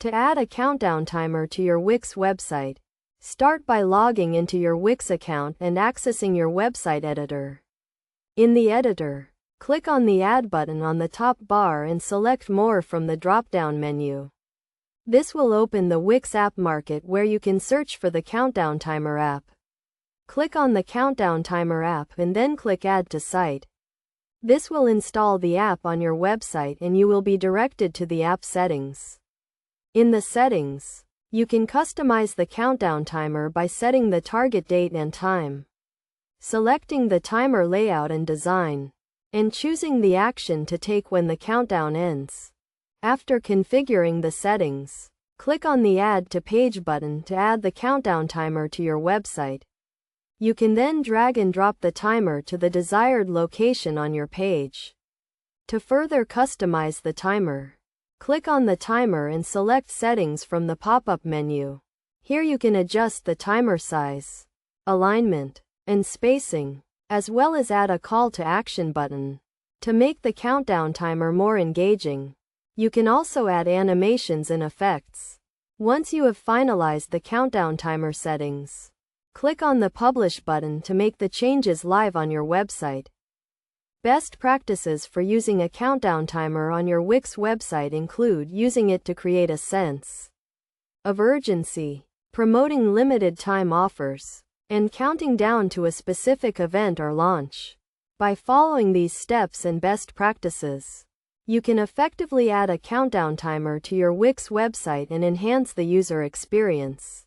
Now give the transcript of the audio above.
To add a countdown timer to your Wix website, start by logging into your Wix account and accessing your website editor. In the editor, click on the Add button on the top bar and select More from the drop-down menu. This will open the Wix App Market where you can search for the Countdown Timer app. Click on the Countdown Timer app and then click Add to Site. This will install the app on your website and you will be directed to the app settings. In the settings, you can customize the countdown timer by setting the target date and time, selecting the timer layout and design, and choosing the action to take when the countdown ends. After configuring the settings, click on the Add to Page button to add the countdown timer to your website. You can then drag and drop the timer to the desired location on your page. To further customize the timer, click on the timer and select Settings from the pop-up menu. Here you can adjust the timer size, alignment, and spacing, as well as add a call to action button. To make the countdown timer more engaging, you can also add animations and effects. Once you have finalized the countdown timer settings, click on the Publish button to make the changes live on your website. Best practices for using a countdown timer on your Wix website include using it to create a sense of urgency, promoting limited time offers, and counting down to a specific event or launch. By following these steps and best practices, you can effectively add a countdown timer to your Wix website and enhance the user experience.